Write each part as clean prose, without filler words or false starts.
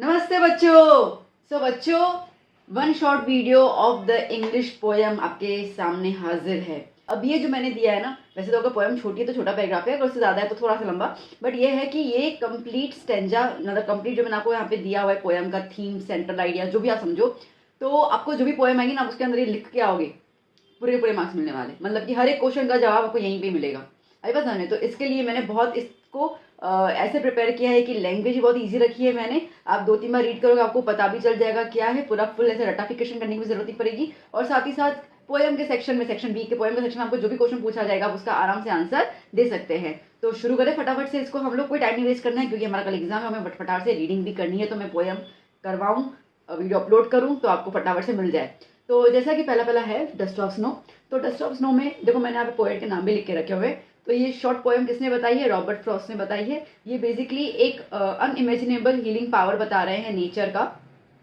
नमस्ते बच्चों। बच्चों, one short video of the English poem आपके सामने हाजिर है। अब ये जो मैंने दिया है ना, वैसे तो अगर पोएम छोटी है तो छोटा पैराग्राफ है, अगर उससे ज़्यादा है तो थोड़ा सा लंबा, बट ये है कि ये कंप्लीट स्टेंजा मतलब कंप्लीट जो मैंने आपको यहाँ पे दिया हुआ है पोएम का थीम, सेंट्रल आइडिया, जो भी आप समझो। तो आपको जो भी पोएम आएगी ना, आप उसके अंदर ये लिख के आओगे, पूरे पूरे मार्क्स मिलने वाले, मतलब कि हर एक क्वेश्चन का जवाब आपको यहीं पे मिलेगा। आई बात समझ। तो इसके लिए मैंने बहुत इसको ऐसे प्रिपेयर किया है कि लैंग्वेज बहुत इजी रखी है मैंने। आप 2-3 बार रीड करोगे, आपको पता भी चल जाएगा क्या है, पूरा फुल ऐसे रटाफिकेशन करने की जरूरत नहीं पड़ेगी। और साथ ही साथ पोएम के सेक्शन में, सेक्शन बी के पोएम के सेक्शन में आपको जो भी क्वेश्चन पूछा जाएगा आप उसका आराम से आंसर दे सकते हैं। तो शुरू करें फटाफट से इसको। हम लोग कोई टाइम नहीं वेस्ट करना है क्योंकि हमारा कल एग्जाम है, हमें फटाफट से रीडिंग भी करनी है। तो मैं पोएम करवाऊँ, वीडियो अपलोड करूँ तो आपको फटाफट से मिल जाए। तो जैसा कि पहला पहला है डस्ट ऑफ स्नो। तो डस्ट ऑफ स्नो में देखो मैंने यहाँ पे पोएट के नाम भी लिख के रखे हुए हैं। तो ये शॉर्ट पोएम किसने बताई है? रॉबर्ट फ्रॉस्ट ने बताई है। ये बेसिकली एक अनइमेजिनेबल हीलिंग पावर बता रहे हैं नेचर का।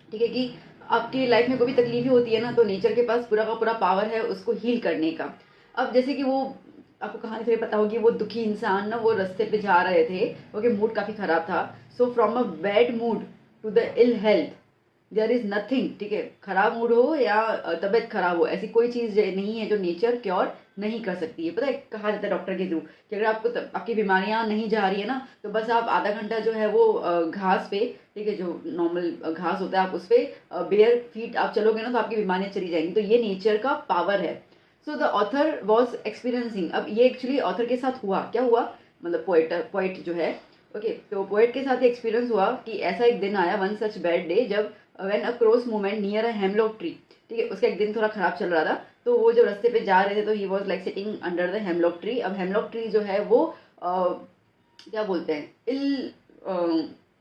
ठीक है कि आपकी लाइफ में कोई भी तकलीफ होती है ना, तो नेचर के पास पूरा का पूरा पावर है उसको हील करने का। अब जैसे कि वो आपको कहानी से पता होगी, वो दुखी इंसान ना वो रास्ते पे जा रहे थे, उनके मूड काफ़ी ख़राब था। So from a bad mood to the ill health there is nothing. ठीक है, खराब मूड हो या तबीयत खराब हो, ऐसी कोई चीज़ नहीं है जो नेचर क्योर नहीं कर सकती है। पता है, कहा जाता है डॉक्टर के थ्रू कि अगर आपको आपकी बीमारियां नहीं जा रही है ना, तो बस आप आधा घंटा जो है वो घास पे, ठीक है, जो नॉर्मल घास होता है, आप उस पर बेयर फीट आप चलोगे ना तो आपकी बीमारियां चली जाएंगी। तो ये नेचर का पावर है। So the author was experiencing. अब ये एक्चुअली ऑथर के साथ हुआ, क्या हुआ, मतलब पोइट जो है, ओके, तो पोएट के साथ एक्सपीरियंस हुआ कि ऐसा एक दिन आया, वन सच बैड डे, जब when a cross movement near a hemlock tree. ठीक है, उसका एक दिन थोड़ा खराब चल रहा था। तो वो जब रास्ते पे जा रहे थे तो he was like sitting under the hemlock tree. अब हेमलॉक ट्री जो है वो क्या बोलते हैं,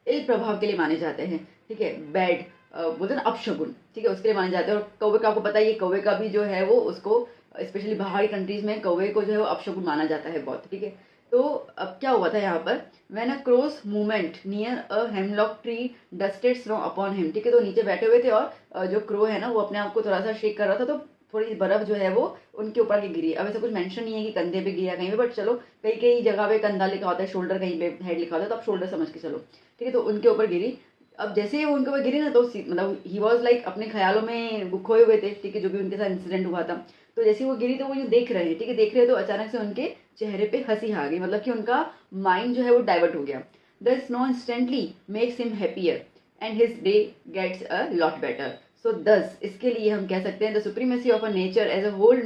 इल प्रभाव के लिए माने जाते हैं। ठीक है, बैड बोलते हैं ना, अपशगुन। ठीक है, उसके लिए माने जाते हैं। और कौवे का आपको पता ही है, कौवे का भी जो है वो उसको स्पेशली बाहरी कंट्रीज में कौवे को जो है वो अपशगुन माना जाता है बहुत। ठीक है, तो अब क्या हुआ था यहाँ पर, when a cross movement near a hemlock tree dusted snow upon him. ठीक है, तो नीचे बैठे हुए थे और जो क्रो है ना वो अपने आप को थोड़ा सा शेक कर रहा था, तो थोड़ी बर्फ जो है वो उनके ऊपर की गिरी। अब ऐसा कुछ मेंशन नहीं है कि कंधे पे गिरा कहीं पे, बट चलो कई कई जगह पे कंधा लिखा होता है, शोल्डर कहीं पे हेड लिखा होता है, तो आप शोल्डर समझ के चलो। ठीक है, तो उनके ऊपर गिरी। अब जैसे ही वो उनके ऊपर गिरी ना, तो मतलब ही वॉज लाइक अपने ख्यालों में खोए हुए थे। ठीक है, जो भी उनके साथ इंसिडेंट हुआ था। तो जैसे वो गिरी तो वो यूँ देख रहे हैं। ठीक है, देख रहे हैं तो अचानक से उनके चेहरे पे हंसी आ गई, मतलब कि उनका माइंड जो है वो डाइवर्ट हो गया। The snow instantly makes him happier and his day gets a lot better. So thus, इसके लिए हम कह सकते हैं the supremacy of a nature as a whole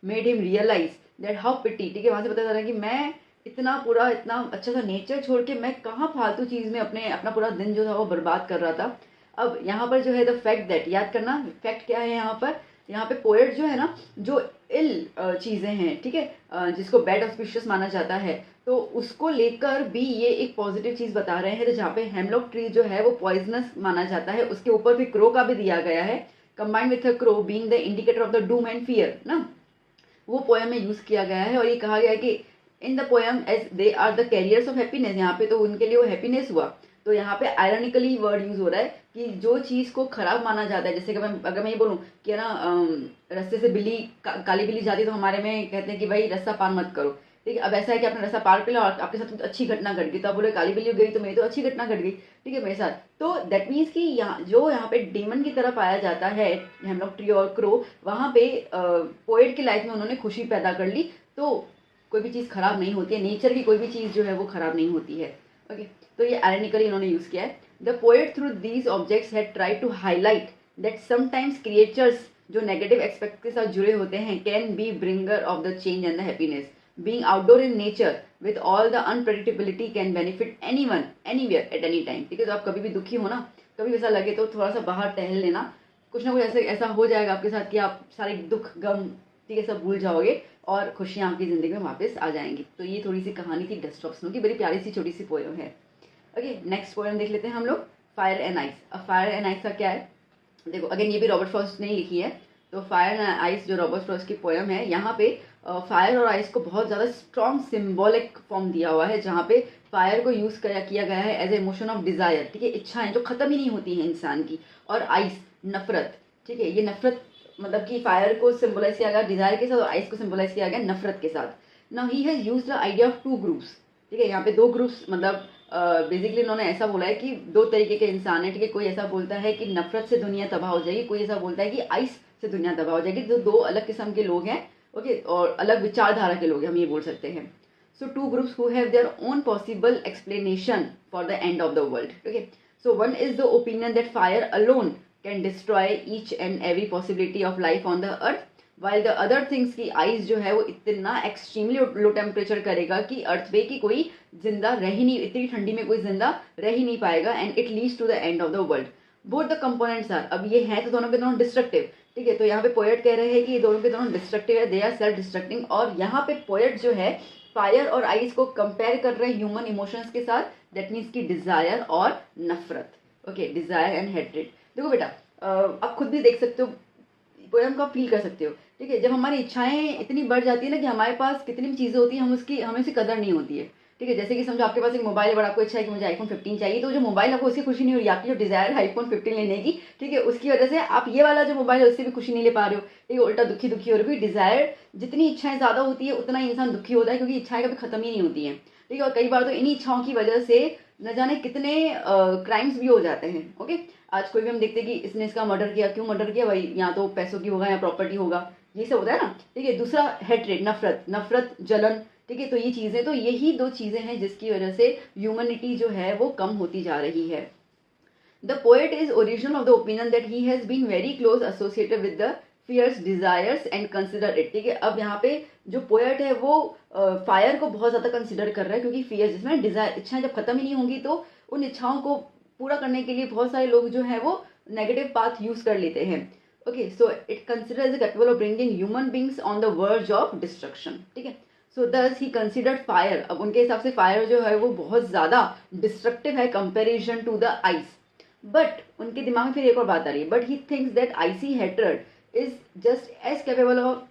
made him realize that how pity. ठीक है, वहां से पता चला कि मैं इतना अच्छा सा नेचर छोड़ के मैं कहाँ फालतू चीज में अपना पूरा दिन जो था वो बर्बाद कर रहा था। अब यहाँ पर जो है द फैक्ट दैट, याद करना फैक्ट क्या है यहाँ पर। यहाँ पे पोएट जो है ना, जो इल चीजें हैं, ठीक है, जिसको बैड ऑस्पिशियस माना जाता है, तो उसको लेकर भी ये एक पॉजिटिव चीज बता रहे हैं। तो जहाँ पे हेमलॉक ट्री जो है वो पॉइजनस माना जाता है, उसके ऊपर भी क्रो का भी दिया गया है, combined with a crow being the indicator of the doom and fear ना, वो पोएम में यूज किया गया है। और ये कहा गया है कि in the poem as they are the carriers of happiness, यहाँ पे तो उनके लिए वो हैप्पीनेस हुआ। तो यहाँ पे आयरनिकली वर्ड यूज हो रहा है कि जो चीज को खराब माना जाता है, जैसे कि मैं अगर मैं ये बोलूँ कि है ना, रास्ते से बिल्ली काली बिल्ली जाती है तो हमारे में कहते हैं कि भाई रास्ता पार मत करो। ठीक है, अब ऐसा है कि आपने रास्ता पार कर लिया और आपके साथ कुछ अच्छी घटना घट गई, तो आप बोले काली बिल्ली गई तो मेरी तो अच्छी घटना घट गई। ठीक है, मेरे साथ। तो दैट मीन्स कि यहाँ पे डेमन की तरह पाया जाता है हेमलॉक ट्री और क्रो, वहां पे पोएट की लाइफ में उन्होंने खुशी पैदा कर ली। तो कोई भी चीज़ खराब नहीं होती है, नेचर की कोई भी चीज़ जो है वो खराब नहीं होती है। ओके, तो ये आयरनिकली इन्होंने यूज़ किया है। The poet through these objects had try to highlight that sometimes creatures जो नेगेटिव एस्पेक्ट के साथ जुड़े होते हैं can be bringer of the change and the happiness. Being outdoor in nature with all the unpredictability can benefit anyone anywhere at any time. ठीक है, तो आप कभी भी दुखी हो ना, कभी ऐसा लगे तो थोड़ा सा बाहर टहल लेना, कुछ ना कुछ ऐसा हो जाएगा आपके साथ कि आप सारे दुख गम, ठीक है, सब भूल जाओगे और खुशियाँ आपकी ज़िंदगी में वापस आ जाएंगी। तो ये थोड़ी सी कहानी थी डस्ट ऑफ स्नो की, बड़ी प्यारी सी छोटी सी पोएम है। ओके, नेक्स्ट पोएम देख लेते हैं हम लोग, फायर एंड आइस। अब फायर एंड आइस का क्या है, देखो अगेन ये भी रॉबर्ट फ्रॉस्ट ने ही लिखी है। तो फायर एंड आइस जो रॉबर्ट फ्रॉस्ट की पोएम है, यहाँ पे फायर और आइस को बहुत ज़्यादा स्ट्रॉन्ग सिम्बॉलिक फॉर्म दिया हुआ है, जहाँ पे फायर को यूज़ किया गया है as a emotion of desire. ठीक है, इच्छाएं जो ख़त्म ही नहीं होती हैं इंसान की। और आइस नफरत। ठीक है, ये नफरत मतलब कि फायर को सिंबलाइज किया गया डिजायर के साथ और आइस को सिंबलाइज किया गया नफरत के साथ। Now he has used the idea of two groups. ठीक है, यहाँ पे दो ग्रुप्स मतलब बेसिकली उन्होंने ऐसा बोला है कि दो तरीके के इंसान हैं, ठीक है। कोई ऐसा बोलता है कि नफरत से दुनिया तबाह हो जाएगी, कोई ऐसा बोलता है कि आइस से दुनिया तबाह हो जाएगी। तो दो अलग किस्म के लोग हैं, ओके, और अलग विचारधारा के लोग हैं, हम ये बोल सकते हैं। So two groups who have their own possible explanation for the end of the world. Okay. So one is the opinion that fire alone can destroy each and every possibility of life on the earth, while the other things की ice जो है वो इतना extremely low temperature करेगा कि अर्थ पे की कोई जिंदा रह ही नहीं, इतनी ठंडी में कोई जिंदा रह ही नहीं पाएगा, and it leads to the end of the world. Both the components are, अब ये हैं तो दोनों के दोनों डिस्ट्रक्टिव, ठीक है। तो यहाँ पे पोएट कह रहे हैं कि ये दोनों के दोनों डिस्ट्रक्टिव है, दे आर सेल्फ डिस्ट्रक्टिंग। और यहाँ पे पोएट जो है फायर और आइस को कंपेयर कर रहे हैं ह्यूमन इमोशंस के साथ, दैट मीन्स की डिजायर और नफरत, ओके, डिजायर एंड हेट्रेड। देखो बेटा, आप खुद भी देख सकते हो, पोएम को आप फील कर सकते हो, ठीक है। जब हमारी इच्छाएं इतनी बढ़ जाती है ना कि हमारे पास कितनी भी चीज़ें होती हैं, हमें उसकी कदर नहीं होती है, ठीक है। जैसे कि समझो आपके पास एक मोबाइल है, बड़ा आपको इच्छा है कि मुझे आईफोन 15 चाहिए, तो जो मोबाइल आपको उसकी खुशी नहीं हो रही, आपकी जो डिजायर है आईफोन 15 लेने की, ठीक है, उसकी वजह से आप ये वाला जो मोबाइल है उससे भी खुशी नहीं ले पा रहे हो, ठीक है, उल्टा दुखी दुखी हो रही है। डिजायर जितनी इच्छाएं ज्यादा होती है उतना ही इंसान दुखी होता है, क्योंकि इच्छाएं कभी खत्म ही नहीं होती हैं, ठीक है। और कई बार तो इन्हीं इच्छाओं की वजह से न जाने कितने क्राइम्स भी हो जाते हैं, ओके। आज कोई भी हम देखते हैं कि इसने इसका मर्डर किया, क्यों मर्डर किया भाई, या तो पैसों की होगा या प्रॉपर्टी होगा, ये सब होता है ना, ठीक है। दूसरा हेट्रेड, नफरत जलन, ठीक है। तो ये चीजें, तो यही दो चीजें हैं जिसकी वजह से ह्यूमनिटी जो है वो कम होती जा रही है। The poet is original of the opinion that he has been very close associated with the fierce desires and consider it, ठीक है। अब यहाँ पे जो पोएट है वो फायर को बहुत ज्यादा कंसिडर कर रहा है, क्योंकि फियर जिसमें डिजायर, इच्छाएं जब खत्म ही नहीं होंगी तो उन इच्छाओं को पूरा करने के लिए बहुत सारे लोग जो है वो नेगेटिव पाथ यूज कर लेते हैं, okay. So it considers capable of bringing human beings on the verge of destruction, ठीक है। सो दस ही कंसिडर्ड फायर, अब उनके हिसाब से फायर जो है वो बहुत ज्यादा डिस्ट्रक्टिव है comparison to the ice. But उनके दिमाग में फिर एक और बात आ रही है, but he thinks that icy hatred is just as capable of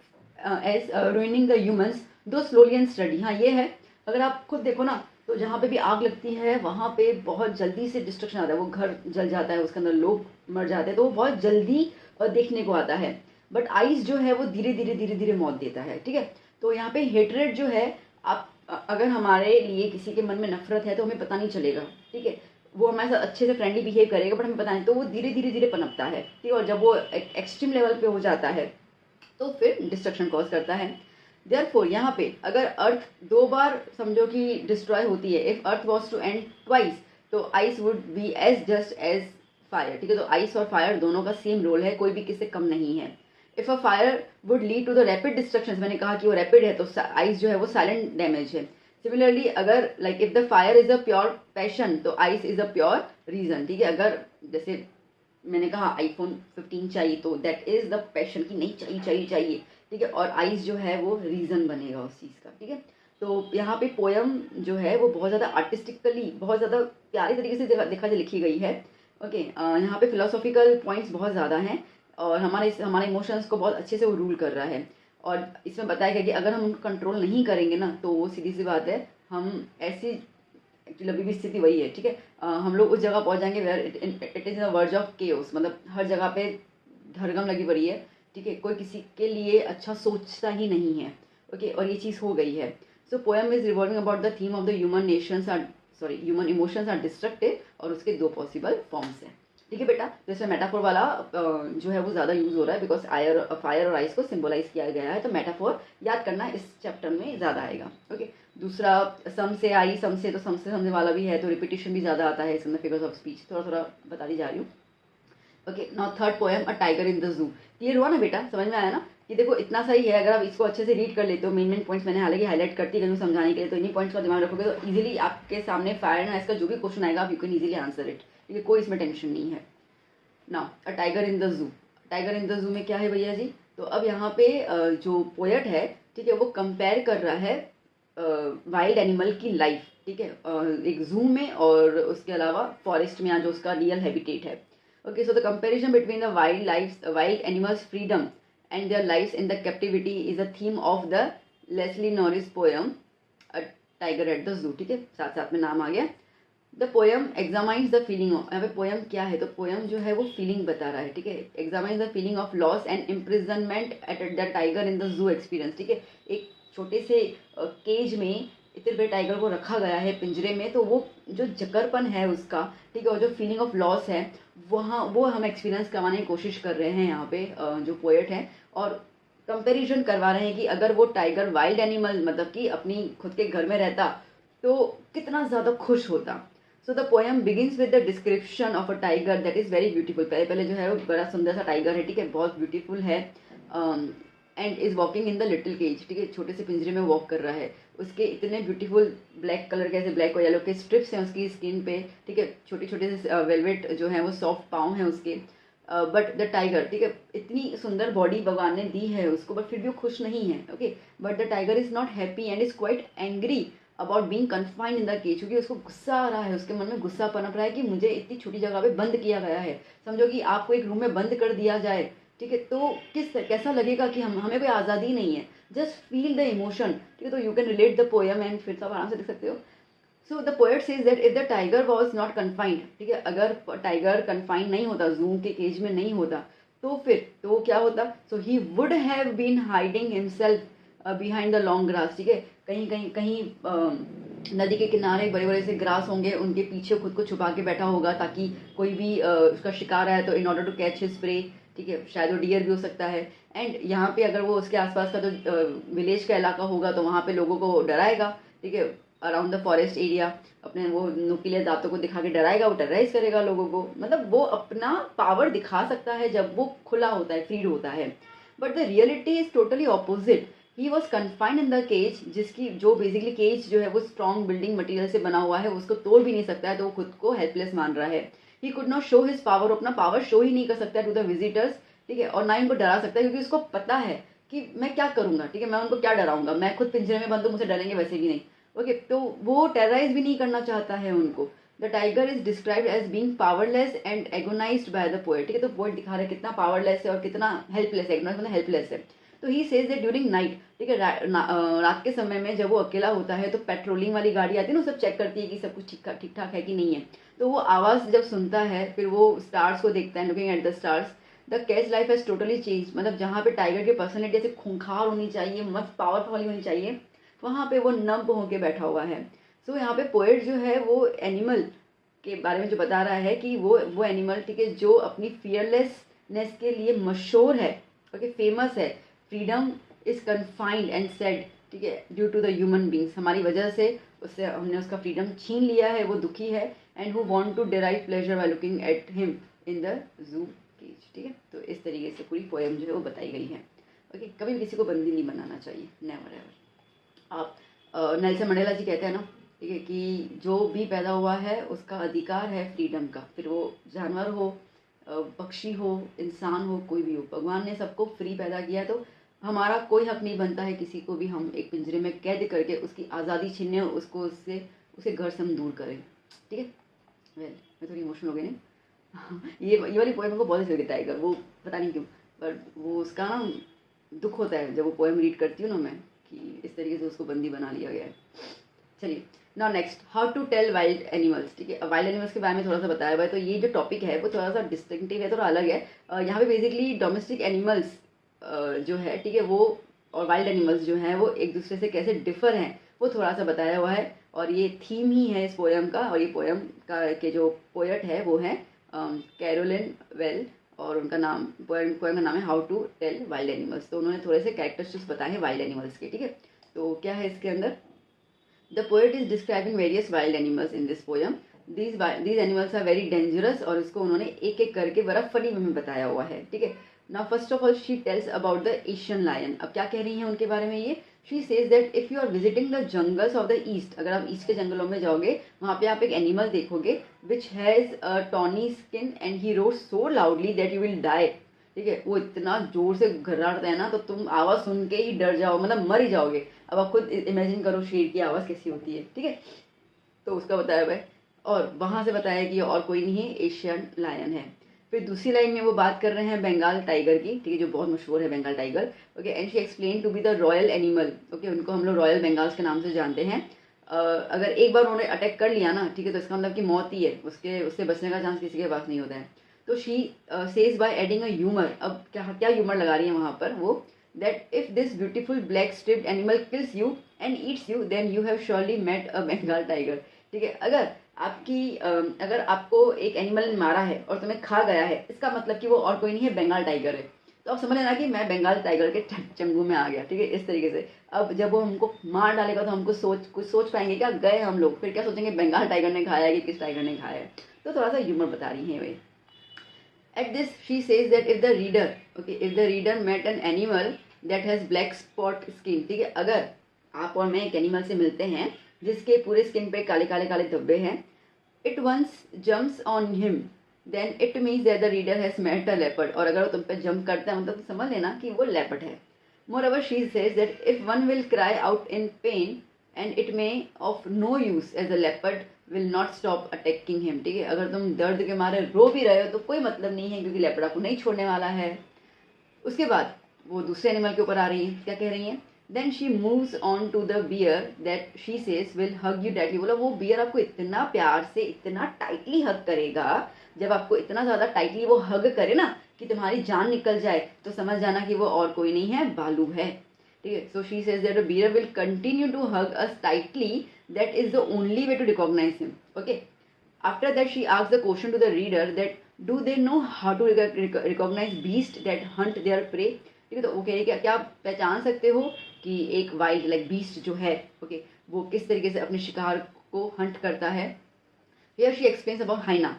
as ruining the humans though slowly and steady. हाँ ये है, अगर आप खुद देखो ना तो जहाँ पे भी आग लगती है वहाँ पे बहुत जल्दी से डिस्ट्रक्शन आता है, वो घर जल जाता है, उसके अंदर लोग मर जाते हैं, तो वो बहुत जल्दी देखने को आता है। बट आइस जो है वो धीरे धीरे मौत देता है, ठीक है। तो यहाँ पे हेट्रेड जो है, आप अगर हमारे लिए किसी के मन में नफरत है तो हमें पता नहीं चलेगा, ठीक है। वो हमारे साथ अच्छे से फ्रेंडली बिहेव करेगा, बट हमें पता नहीं, तो वो धीरे धीरे पनपता है, ठीक है। और जब वो एक्सट्रीम लेवल पे हो जाता है तो फिर डिस्ट्रक्शन कॉज करता है। देयरफॉर यहाँ पे अगर अर्थ दो बार समझो कि डिस्ट्रॉय होती है, if earth was to end twice, तो ice would be as just as fire, ठीक है। तो आइस और फायर दोनों का सेम रोल है, कोई भी किससे कम नहीं है। If a fire would lead to the rapid destruction, मैंने कहा कि वो रैपिड है, तो आइस जो है वो साइलेंट डैमेज है। सिमिलरली अगर like if the fire is a pure passion, तो ice is a pure reason, ठीक है। अगर जैसे मैंने कहा आईफोन 15 चाहिए, तो दैट इज द पैशन की नहीं चाहिए, ठीक है। और आइस जो है वो रीजन बनेगा उस चीज़ का, ठीक है। तो यहाँ पे पोयम जो है वो बहुत ज़्यादा आर्टिस्टिकली, बहुत ज़्यादा प्यारे तरीके से देखा लिखी गई है, ओके। यहाँ पे फिलोसॉफिकल पॉइंट्स बहुत ज़्यादा हैं, और हमारे इमोशंस को बहुत अच्छे से वो रूल कर रहा है। और इसमें बताया गया कि अगर हम उनको कंट्रोल नहीं करेंगे ना, तो वो सीधी सी बात है, हम ऐसी, एक्चुअली अभी भी स्थिति वही है, ठीक है। हम लोग उस जगह पहुंच जाएंगे where it is the verge of chaos, मतलब हर जगह पे धरगम लगी पड़ी है, ठीक है। कोई किसी के लिए अच्छा सोचता ही नहीं है, ओके। और ये चीज़ हो गई है। So poem is revolving about the theme of the human emotions are destructive, और उसके दो पॉसिबल फॉर्म्स हैं, ठीक है बेटा। तो इसमें मेटाफोर वाला जो है वो ज़्यादा यूज हो रहा है, बिकॉज फायर और आइस को सिंबलाइज किया गया है, तो मेटाफोर याद करना इस चैप्टर में ज़्यादा आएगा, ओके। दूसरा सम से आई, सम से, तो सम से समझने वाला भी है, तो रिपीटिशन भी ज़्यादा आता है इसके अंदर, फिगर्स ऑफ स्पीच थोड़ा बता दी जा रही हूँ, okay. Now third poem, a tiger in the जू। क्लियर हुआ ना बेटा, समझ में आया ना? ये देखो इतना सही है, अगर आप इसको अच्छे से रीड कर लेते हो, मेन पॉइंट्स मैंने हालांकि हाईलाइट करती गई समझाने के लिए, तो इन्हीं पॉइंट्स का दिमाग रखोगे तो इजीली आपके सामने फायर एंड आइस का जो भी क्वेश्चन आएगा आप you can easily answer it, ठीक है। कोई इसमें टेंशन नहीं है। Now a tiger in the जू, टाइगर इन द जू में क्या है भैया जी? तो अब यहाँ पे जो पोएट है, ठीक है, वो कंपेयर कर रहा है वाइल्ड एनिमल की लाइफ, ठीक है, एक जू में और उसके अलावा फॉरेस्ट में, जो उसका रियल हैबिटेट है, okay. So the comparison between the wild animals freedom and their lives in the captivity is a theme of the Leslie Norris poem a tiger at the zoo, ठीक है, साथ साथ में नाम आ गया। The poem examines the feeling of, यहाँ पे पोएम क्या है, तो पोएम जो है वो फीलिंग बता रहा है, ठीक है। Examines the feeling of loss and imprisonment at the tiger in the zoo experience, ठीक है। एक छोटे से केज में इतने बड़े टाइगर को रखा गया है पिंजरे में, तो वो जो जकरपन है उसका, ठीक है, और जो फीलिंग ऑफ लॉस है वहाँ वो हम एक्सपीरियंस करवाने की कोशिश कर रहे हैं यहाँ पे जो पोएट हैं, और कंपैरिजन करवा रहे हैं कि अगर वो टाइगर वाइल्ड एनिमल मतलब कि अपनी खुद के घर में रहता तो कितना ज़्यादा खुश होता। So the poem begins with the description of a tiger that is very beautiful. पहले पहले जो है वो बड़ा सुंदर सा टाइगर है, ठीक है, बहुत ब्यूटीफुल है, and is walking in the little cage, ठीक है, छोटे से पिंजरे में वॉक कर रहा है। उसके इतने ब्यूटीफुल ब्लैक कलर के, ऐसे ब्लैक और येलो के स्ट्रिप्स हैं उसकी स्किन पे, ठीक है, छोटे छोटे से वेलवेट जो है वो सॉफ्ट पाँव हैं उसके। बट द टाइगर, ठीक है, इतनी सुंदर बॉडी भगवान ने दी है उसको, बट फिर भी वो खुश नहीं है। Okay, but the tiger is not happy and is quite angry about being confined in the cage, क्योंकि उसको गुस्सा आ रहा है, उसके मन में गुस्सा पनप रहा है कि मुझे इतनी छोटी जगह पे बंद किया गया है। समझो कि आपको एक रूम में बंद कर दिया जाए, ठीक है, तो कैसा लगेगा कि हमें कोई आज़ादी नहीं है। जस्ट फील द इमोशन, ठीक है, तो you can relate the poem and फिर सब आराम से देख सकते हो। So the poet says that if the tiger was not confined, ठीक है, अगर टाइगर कन्फाइंड नहीं होता, जू के केज में नहीं होता, तो फिर तो क्या होता। So he would have been hiding himself behind the long grass, ठीक है, कहीं कहीं कहीं नदी के किनारे बड़े बड़े से ग्रास होंगे, उनके पीछे खुद को छुपा के बैठा होगा ताकि कोई भी उसका शिकार आए तो in order to catch his prey, ठीक है, शायद वो डियर भी हो सकता है। एंड यहाँ पे अगर वो उसके आसपास का जो विलेज का इलाका होगा तो वहाँ पे लोगों को डराएगा, ठीक है, अराउंड द फॉरेस्ट एरिया अपने वो नुकीले दांतों को दिखा के डराएगा, वो टेरराइज करेगा लोगों को, मतलब वो अपना पावर दिखा सकता है जब वो खुला होता है, फ्रीड होता है। But the reality is totally opposite. He was confined in the cage, जिसकी जो बेसिकली केज जो है वो स्ट्रॉन्ग बिल्डिंग मटेरियल से बना हुआ है, उसको तोड़ भी नहीं सकता है, तो वो खुद को हेल्पलेस मान रहा है। He could not show his power, अपना पावर शो ही नहीं कर सकता है टू द विजिटर्स, ठीक है, और ना इनको डरा सकता है, क्योंकि उसको पता है कि मैं क्या करूंगा, ठीक है, मैं उनको क्या डराऊंगा, मैं खुद पिंजरे में बंद हूँ, मुझे डरेंगे वैसे भी नहीं। ओके, तो वो टेरराइज भी नहीं करना चाहता है उनको। The tiger is described as being powerless and agonized by the poet, ठीक है, तो पोएट दिखा रहा है कितना पावरलेस है और कितना हेल्पलेस है, एगोनाइज मतलब हेल्पलेस है। तो he says that during night, ठीक है, रात के समय में जब वो अकेला होता है तो पेट्रोलिंग वाली गाड़ी आती है ना, सब चेक करती है कि सब कुछ ठीक ठाक है कि नहीं है। तो वो आवाज़ जब सुनता है फिर वो स्टार्स को देखता है, looking at the stars. The catch life has totally change, मतलब जहाँ पे टाइगर की पर्सनैलिटी ऐसे खूंखार होनी चाहिए, मस्त पावरफुल वाली होनी चाहिए, वहाँ पे वो नम्ब होके बैठा हुआ है। सो यहाँ पे पोएट जो है वो एनिमल के बारे में जो बता रहा है कि वो एनिमल, ठीक है, जो अपनी फियरलेसनेस के लिए मशहूर है, ओके, फेमस है। Freedom is confined and sad, ठीक है, due to the human beings, हमारी वजह से उससे हमने उसका फ्रीडम छीन लिया है, वो दुखी है, and who want to derive pleasure by looking at him in the zoo cage, ठीक है। तो इस तरीके से पूरी पोएम जो है वो बताई गई है। ओके, कभी भी किसी को बंदी नहीं बनाना चाहिए, नेवर एवर। आप नेल्सन मंडेला जी कहते हैं ना, ठीक है, कि जो भी पैदा हुआ है उसका अधिकार है फ्रीडम का, फिर वो जानवर हो, पक्षी हो, इंसान हो, कोई भी हो, भगवान ने सबको फ्री पैदा किया है, तो हमारा कोई हक नहीं बनता है किसी को भी हम एक पिंजरे में कैद करके उसकी आज़ादी छीने, उसको उससे उसे घर से हम दूर करें, ठीक है। वेल, मैं थोड़ी इमोशनल हो गई नहीं ये वाली पोएम को बहुत अच्छी लगी, टाइगर, वो पता नहीं क्यों, पर वो उसका ना दुख होता है जब वो पोएम रीड करती हूँ ना मैं, कि इस तरीके से उसको बंदी बना लिया गया है। चलिए, now next, how to tell wild animals, ठीक है, वाइल्ड एनिमल्स के बारे में थोड़ा सा बताया हुआ है। तो ये जो टॉपिक है वो थोड़ा सा डिस्टिंक्टिव है, थोड़ा अलग है। यहाँ पे बेसिकली डोमेस्टिक एनिमल्स जो है, ठीक है, वो और वाइल्ड एनिमल्स जो हैं वो एक दूसरे से कैसे डिफर हैं वो थोड़ा सा बताया हुआ है, और ये थीम ही है इस पोएम का। और ये पोएम का के जो पोएट है वो है कैरोलिन वेल, और उनका नाम पोएम का नाम है how to tell wild animals. तो उन्होंने थोड़े से कैरेक्टरिस्टिक्स बताए हैं वाइल्ड एनिमल्स के, ठीक है। तो क्या है इसके अंदर, the poet is describing various wild animals in this poem. These animals are very dangerous, और इसको उन्होंने एक एक करके बड़ा फनी वे में बताया हुआ है, ठीक है। Now first of all she tells about the Asian lion. अब क्या कह रही हैं उनके बारे में ये, she says that if you are visiting the jungles of the east, अगर आप ईस्ट के जंगलों में जाओगे वहाँ पे आप एक एनिमल देखोगे which has a tawny skin and he roared so loudly that you will die, ठीक है, वो इतना जोर से घर्राटता है ना तो तुम आवाज़ सुन के ही डर जाओ, मतलब मर ही जाओगे। अब आप खुद इमेजिन करो शेर की आवाज़ कैसी होती है, ठीक है। तो उसका बताया हुआ है, और वहाँ से बताया कि और कोई नहीं है, एशियन लायन है। फिर दूसरी लाइन में वो बात कर रहे हैं बंगाल टाइगर की, ठीक है, जो बहुत मशहूर है Bengal tiger, okay, and she explain to be the royal animal, okay, उनको हम लोग रॉयल बंगाल्स के नाम से जानते हैं। अगर एक बार उन्होंने अटैक कर लिया ना, ठीक है, तो इसका मतलब कि मौत ही है, उससे बचने का चांस किसी के पास नहीं होता है। तो she says by adding a humour, अब क्या ह्यूमर लगा रही है वहाँ पर वो, that if this beautiful black striped animal kills you and eats you, then you have surely met a Bengal tiger. ठीक है, अगर आपको एक एनिमल ने मारा है और तुम्हें खा गया है, इसका मतलब कि वो और कोई नहीं है, बंगाल टाइगर है। तो आप समझ लेना कि मैं बंगाल टाइगर के चंगू में आ गया। ठीक है, इस तरीके से अब जब वो हमको मार डालेगा तो हमको कुछ सोच पाएंगे क्या, गए हम लोग, फिर क्या सोचेंगे बंगाल टाइगर ने खाया है कि किस टाइगर ने खाया है। तो थोड़ा सा ह्यूमर बता रही है वे। At this, she says that if the reader met an animal that has black spot skin, ठीक है, अगर आप और मैं एक एनिमल से मिलते हैं जिसके पूरे स्किन पे काले काले काले धब्बे हैं, it once jumps on him, then it means that the reader has met a leopard. और अगर वो तुम पे जंप करता है मतलब समझ लेना कि वो लेपर्ड है। Moreover, she says that if one will cry out in pain and it may of no use as a leopard will not stop attacking him. ठीक है, अगर तुम दर्द के मारे रो भी रहे हो तो कोई मतलब नहीं है, क्योंकि लेपर्ड आपको नहीं छोड़ने वाला है। उसके बाद वो दूसरे एनिमल के ऊपर आ रही है, क्या कह रही है, then she moves on to the bear that she says will hug you tightly. बोला वो बियर आपको इतना प्यार से इतना टाइटली हग करेगा, जब आपको इतना ज़्यादा टाइटली वो हग करे ना कि तुम्हारी जान निकल जाए, तो समझ जाना कि वो और कोई नहीं है, भालू है। ठीक है, so she says that the bear will continue to hug us tightly, that is the only way to recognize him. Okay, after that she asks the question to the reader that do they know how to recognize beast that hunt their prey. ठीक है, तो okay, क्या आप पहचान सकते हो कि एक वाइल्ड लाइक बीस्ट जो है, ओके, वो किस तरीके से अपने शिकार को हंट करता है। Here she explains about hyena.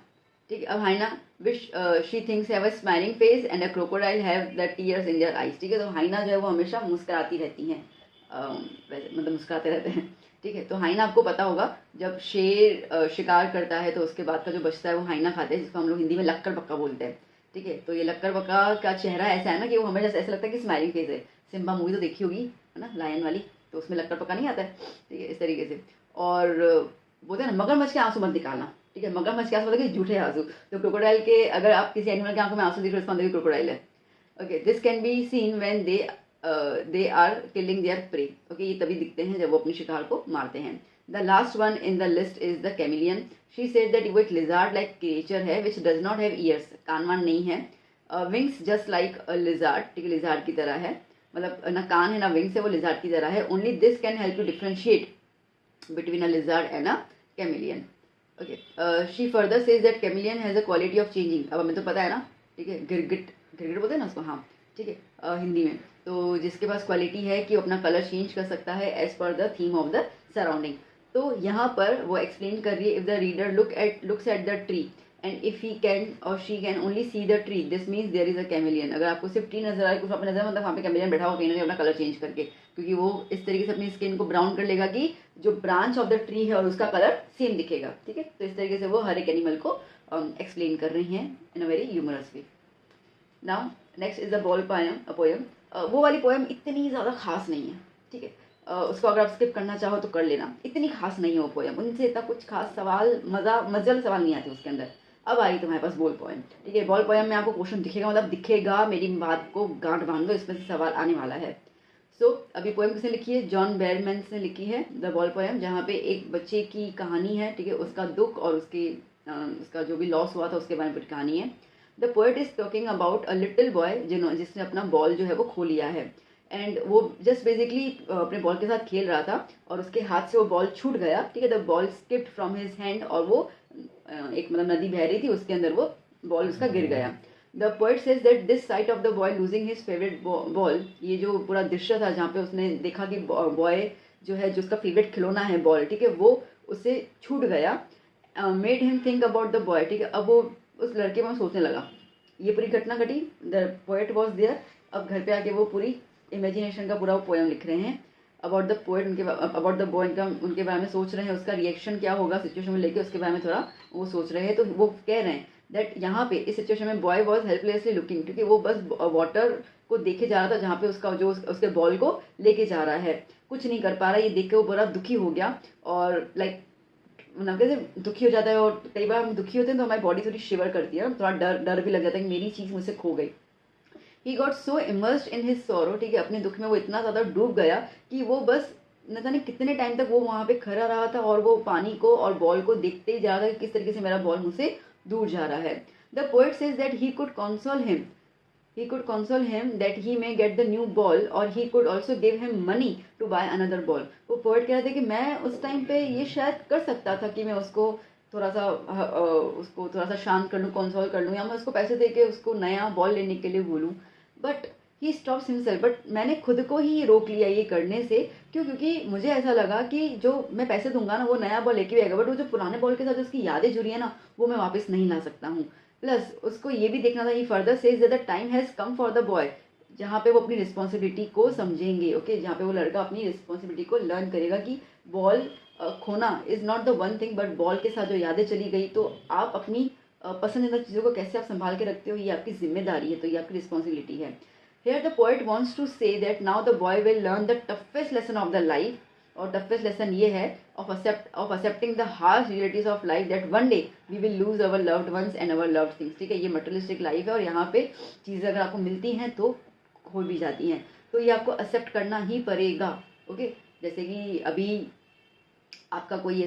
ठीक है, अब hyena which she thinks have a smiling face and a crocodile have the tears in their eyes. ठीक है, तो hyena जो है वो हमेशा मुस्कुराती रहती हैं, मतलब मुस्कुराते रहते हैं। ठीक है, तो हाइना आपको पता होगा, जब शेर शिकार करता है तो उसके बाद का जो बचता है वो हाइना खाते हैं, जिसको हम लोग हिंदी में लक्कड़ पक्का बोलते हैं। ठीक है, तो ये लक्कड़ पक्का का चेहरा ऐसा है ना कि वो हमेशा ऐसा लगता है कि स्माइलिंग फेस है। सिम्बा मूवी तो देखी होगी, है ना, लायन वाली, तो उसमें लक्कड़ पक्का नहीं आता है। ठीक है, इस तरीके से। और बोलते हैं ना, मगरमच्छ के आंसू मत निकालना। ठीक है, मगरमच्छ के आंसू मतलब कि झूठे आंसू। तो क्रोकोडाइल के, अगर आप किसी एनिमल के आंखों में आंसू दिख रहे हो, इसका मतलब क्रोकोडाइल है। Okay, this can be seen when they are killing their prey. Okay, ये तभी दिखते हैं जब वो अपने शिकार को मारते हैं। The last one in the list is the chameleon. She said that वो एक lizard-like creature है which does not have ears, कान वान नहीं है, wings just like a lizard, ठीक है, lizard की तरह है, मतलब ना कान है ना wings है, वो lizard की तरह है। Only this can help you differentiate between a lizard and a chameleon. Okay, she further says that chameleon has a quality of changing. अब हमें तो पता है ना, ठीक है, गिरगिट बोलते हैं ना उसको, हाँ, ठीक है, हिंदी में, तो जिसके पास क्वालिटी है कि वो अपना कलर चेंज कर सकता है as per the theme of the surrounding. तो यहाँ पर वो एक्सप्लेन कर रही है, if the reader looks at the tree and if he can और she can only see the tree, this means there is a chameleon. अगर आपको सिर्फ ट्री नजर आए, कुछ अपने नजर, मतलब वहाँ पे कैमिलियन बैठा हुआ कहीं ना कहीं अपना कलर चेंज करके, क्योंकि वो इस तरीके से अपनी स्किन को ब्राउन कर लेगा कि जो ब्रांच ऑफ द ट्री है और उसका कलर सेम दिखेगा। ठीक है, तो इस तरीके से वो हर एक एनिमल को एक्सप्लेन कर रही हैं in a very humorous way. Now next is the ball poem. वो वाली पोयम इतनी ज़्यादा खास नहीं है। ठीक है, उसको अगर आप स्किप करना चाहो तो कर लेना, इतनी खास नहीं है वो पोयम, उनसे इतना कुछ खास सवाल मजल सवाल नहीं आते उसके अंदर। अब आई तुम्हारे पास बॉल पोयम। ठीक है, बॉल पोयम में आपको क्वेश्चन दिखेगा, मतलब दिखेगा, मेरी बात को गांठ बांध दो, इसमें से सवाल आने वाला है। सो अभी पोयम किसने लिखी है, जॉन बैरमैन्स ने लिखी है द बॉल पोयम, जहाँ पे एक बच्चे की कहानी है। ठीक है, उसका दुख और उसका जो भी लॉस हुआ था उसके बारे में कहानी है। The poet is talking about a little boy जिसने अपना बॉल जो है वो खो लिया है, एंड वो जस्ट बेसिकली अपने बॉल के साथ खेल रहा था और उसके हाथ से वो बॉल छूट गया। ठीक है, the ball skipped from his hand, और वो एक मतलब नदी बह रही थी, उसके अंदर वो बॉल उसका गिर गया। The poet says that this site of the boy losing his favourite ball, ये जो पूरा दृश्य था जहाँ पे उसने देखा कि बॉय जो है, जो उसका फेवरेट खिलौना है बॉल, ठीक है, वो उससे छूट गया, made him think about the boy. ठीक है, अब वो उस लड़के में सोचने लगा, ये पूरी घटना घटी, द पोएट वॉज देयर। अब घर पे आके वो पूरी इमेजिनेशन का पूरा वो पोएम लिख रहे हैं about the poet, about the boy, उनके बारे में सोच रहे हैं, उसका रिएक्शन क्या होगा सिचुएशन में लेके, उसके बारे में थोड़ा वो सोच रहे हैं। तो वो कह रहे हैं दैट यहाँ पे इस सिचुएशन में बॉय वॉज हेल्पलेसली लुकिंग, क्योंकि वो बस वाटर को देखे जा रहा था, जहाँ पे उसका जो उसके बॉल को लेके जा रहा है, कुछ नहीं कर पा रहा। ये देख के वो बड़ा दुखी हो गया, और लाइक मतलब कैसे दुखी हो जाता है, और कई बार हम दुखी होते हैं तो हमारी बॉडी थोड़ी शिवर करती है, थोड़ा डर भी लग जाता है कि मेरी चीज़ मुझसे खो गई। He got so immersed in his sorrow, ठीक है, अपने दुख में वो इतना ज़्यादा डूब गया कि वो बस न जाने कितने टाइम तक वो वहाँ पे खड़ा रहा था, और वो पानी को और बॉल को देखते ही जा रहा था कि किस तरीके से मेरा बॉल मुझसे दूर जा रहा है। The poet says that he could console him, he could console him that he may get the new ball or he could also give him money to buy another ball. वो poet कह रहे थे कि मैं उस time पे ये शायद कर सकता था कि मैं उसको थोड़ा सा शांत कर लूँ, कंसोल कर लूँ, या मैं उसको पैसे दे के उसको नया बॉल लेने के लिए बोलूँ, but he stops himself. But मैंने खुद को ही रोक लिया ये करने से। क्यों? क्योंकि मुझे ऐसा लगा कि जो मैं पैसे दूंगा ना वो नया बॉल लेके आएगा, बट वो जो पुराने बॉल के साथ उसकी यादें जुड़ी है ना वो मैं वापस नहीं ला सकता हूँ। प्लस उसको ये भी देखना था, he further says that the time has come for the boy, जहाँ पे वो अपनी रिस्पॉन्सिबिलिटी को समझेंगे। ओके, जहाँ पे वो लड़का अपनी रिस्पॉन्सिबिलिटी को लर्न करेगा कि बॉल खोना is not the one thing, but ball के साथ जो यादें चली गई, तो आप अपनी पसंदीदा चीज़ों को कैसे आप संभाल के रखते हो ये आपकी जिम्मेदारी है, तो ये आपकी रिस्पॉन्सिबिलिटी है। Here the poet wants to say that now the boy will learn the toughest lesson of the life, और toughest lesson ये है of accepting the harsh realities of life, that one day we will lose our loved ones and our loved things। ठीक है, ये materialistic life है और यहाँ पे चीज़ें अगर आपको मिलती हैं तो खो भी जाती हैं, तो ये आपको एक्सेप्ट करना ही पड़ेगा। ओके, जैसे कि अभी आपका कोई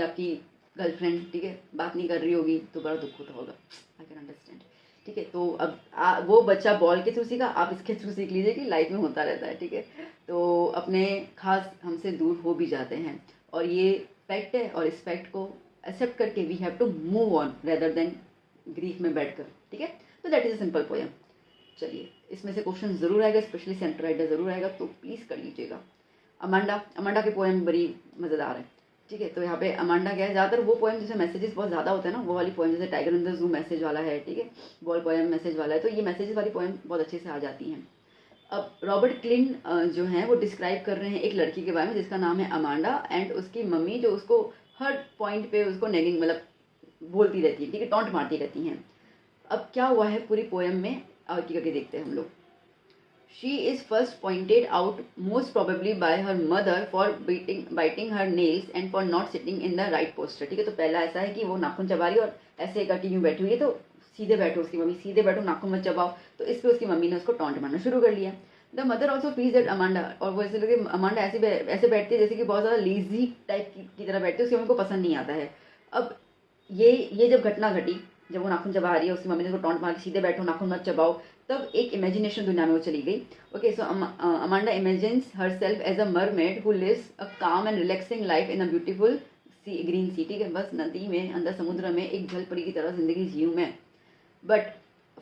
आपकी गर्लफ्रेंड, ठीक है, बात नहीं कर रही होगी तो बड़ा दुख होता होगा, आई कैन अंडरस्टैंड। ठीक है, तो अब वो बच्चा बॉल के थ्रू सीखा, आप इसके थ्रू सीख लीजिए कि लाइफ में होता रहता है। ठीक है, तो अपने खास हमसे दूर हो भी जाते हैं और ये फैक्ट है, और इस फैक्ट को एक्सेप्ट करके we have to move on rather than grief में बैठकर। ठीक है, तो that is a simple poem. चलिए, इसमें से क्वेश्चन ज़रूर आएगा, स्पेशली सेंटर राइटर ज़रूर आएगा, तो प्लीज़ कर लीजिएगा। अमांडा की पोएम बड़ी मज़ेदार है। ठीक है, तो यहाँ पे अमांडा क्या है, ज़्यादातर वो पोएम जैसे मैसेजेस बहुत ज़्यादा होते हैं ना, वो वाली पोएम, जैसे tiger in the zoo message वाला है, ठीक है, बॉल पोएम मैसेज वाला है, तो ये मैसेजेस वाली पोएम बहुत अच्छे से आ जाती हैं। अब रॉबर्ट क्लिन जो हैं वो डिस्क्राइब कर रहे हैं एक लड़की के बारे में जिसका नाम है अमांडा, एंड उसकी मम्मी जो उसको हर पॉइंट पे उसको नेगिंग मतलब बोलती रहती है, ठीक है, टॉन्ट मारती रहती हैं। अब क्या हुआ है पूरी पोएम में, और की करके देखते हैं हम लोग। She is first pointed out most probably by her mother for biting her nails and for not sitting in the right posture। ठीक है, तो पहला ऐसा है कि वो नाखून चबा रही है और ऐसे करके यूँ बैठी हुई है, तो सीधे बैठो, उसकी मम्मी सीधे बैठो, नाखून मत चबाओ, तो इस पर उसकी मम्मी ने उसको टॉन्ट मारना शुरू कर लिया। The mother also feels that Amanda, और वो ऐसे लगे अमांडा ऐसे बैठती है जैसे कि बहुत ज़्यादा लेजी टाइप की तरह बैठती है, उसकी मम्मी को पसंद नहीं आता है। अब ये जब घटना घटी, जब वो नाखून चबा रही है, उसकी मम्मी ने उसको टॉन्ट मार के सीधे बैठो, नाखून मत चबाओ, तब एक इमेजिनेशन दुनिया में वो चली गई। Okay, so Amanda imagines herself as a mermaid who lives a calm and relaxing life in a beautiful sea green sea. ठीक है, बस नदी में अंदर समुद्र में एक जल परी की तरह जिंदगी जीऊँ मैं। But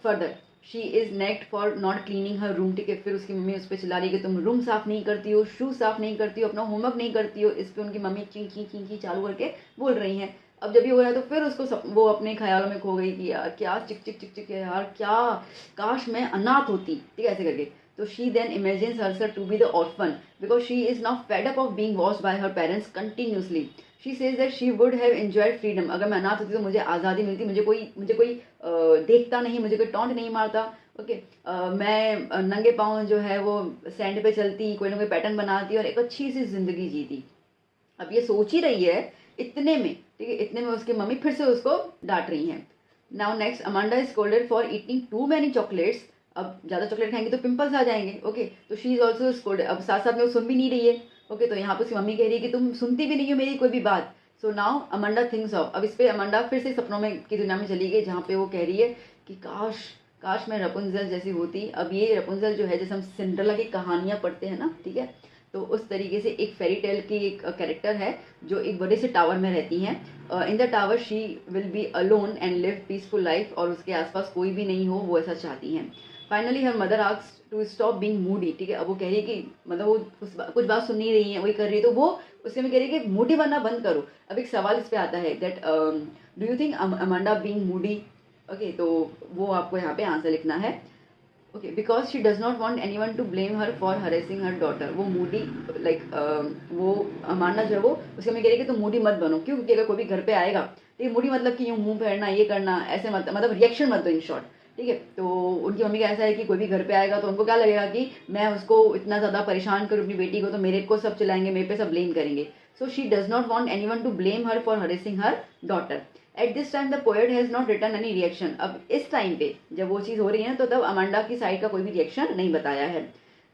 further she is naked for not cleaning her room. ठीक है, फिर उसकी मम्मी उस पर चिल्ला रही है कि तुम रूम साफ़ नहीं करती हो, शूज़ साफ़ नहीं करती हो, अपना होमवर्क नहीं करती हो। इस पर उनकी मम्मी चिंकी चालू करके बोल रही हैं। अब जब ये हो रहा है तो फिर उसको वो अपने ख्यालों में खो गई कि यार क्या चिक है यार, क्या काश मैं अनाथ होती, ठीक है, ऐसे करके। तो she then imagines herself to be the orphan because she is now fed up of being watched by her parents continuously. She says that she would have enjoyed freedom. अगर मैं अनाथ होती तो मुझे आज़ादी मिलती, मुझे कोई देखता नहीं, मुझे कोई टॉन्ट नहीं मारता। ओके, मैं नंगे पाँव जो है वो सैंड पे चलती, कोई ना कोई पैटर्न बनाती और एक अच्छी सी जिंदगी जीती। अब ये सोच ही रही है इतने में, ठीक है, इतने में उसकी मम्मी फिर से उसको डांट रही हैं। Now next, Amanda is scolded for eating too many chocolates. अब ज़्यादा चॉकलेट खाएंगे तो पिंपल्स आ जाएंगे। ओके, तो शी इज ऑल्सो स्कोल्डेड। अब साथ साथ में वो सुन भी नहीं रही है। ओके, तो यहाँ पर उसकी मम्मी कह रही है कि तुम सुनती भी नहीं हो मेरी कोई भी बात। So now Amanda thinks of, अब इस पर अमांडा फिर से सपनों में की दुनिया में चली गई, जहाँ पे वो कह रही है कि काश मैं रपुंजल जैसी होती। अब ये रपुंजल जो है, जैसे हम सिंड्रेला की कहानियाँ पढ़ते हैं ना, ठीक है, तो उस तरीके से एक फेरी टेल की एक कैरेक्टर है जो एक बड़े से टावर में रहती हैं। In the tower she will be alone and live peaceful life, और उसके आसपास कोई भी नहीं हो, वो ऐसा चाहती हैं। Finally her mother asks to stop being moody. ठीक है, अब वो कह रही है कि मतलब वो कुछ बात सुन नहीं रही है, वही कर रही है, तो वो उससे में कह रही है कि मूडी बनना बंद करो। अब एक सवाल इस पे आता है that do you think Amanda being moody. Okay, तो वो आपको यहाँ पे आंसर लिखना है। Okay, because she does not want any one to blame her for harassing her daughter. वो मूडी वो अमांडा जो है वो उसके में कह रही है कि तुम मूडी मत बनो। क्यों? क्योंकि अगर कोई भी घर पे आएगा तो ये मूडी मतलब कि यूँ मुंह फेरना, ये करना, ऐसे मत, मतलब रिएक्शन मत दो इन शॉर्ट। ठीक है, तो उनकी मम्मी का ऐसा है कि कोई भी घर पे आएगा तो उनको क्या लगेगा कि मैं उसको इतना ज़्यादा परेशान करूँ अपनी बेटी को, तो मेरे को सब चिल्लाएंगे, मेरे पे सब ब्लेम करेंगे। So she does not want any one to blame her for harassing her daughter. At this time the poet has not return any reaction. अब इस टाइम पे जब वो चीज़ हो रही है तो तब अमांडा की साइड का कोई भी रिएक्शन नहीं बताया है।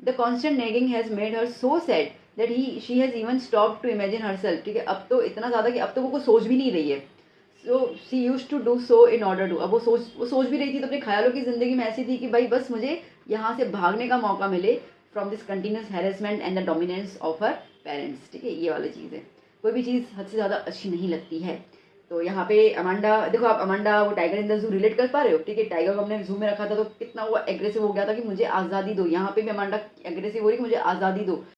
The constant nagging has made her so sad that she has even stop to imagine herself. ठीक है, अब तो इतना ज़्यादा कि अब तो वो कुछ सोच भी नहीं रही है। So she use to do so in order to, अब वो सोच भी रही थी तो अपने ख्यालों की ज़िंदगी में ऐसी थी कि भाई बस मुझे यहाँ से भागने का मौका मिले from this continuous harassment and the dominance of her parents. ठीक है, ये वाली चीज़ है। कोई भी चीज़ हद से ज़्यादा अच्छी नहीं लगती है। तो यहाँ पे अमांडा, देखो आप अमांडा वो टाइगर इन द जू रिलेट कर पा रहे हो। ठीक है, टाइगर को हमने जू में रखा था तो कितना वो एग्रेसिव हो गया था कि मुझे आज़ादी दो। यहाँ पे भी अमांडा एग्रेसिव हो रही कि मुझे आज़ादी दो।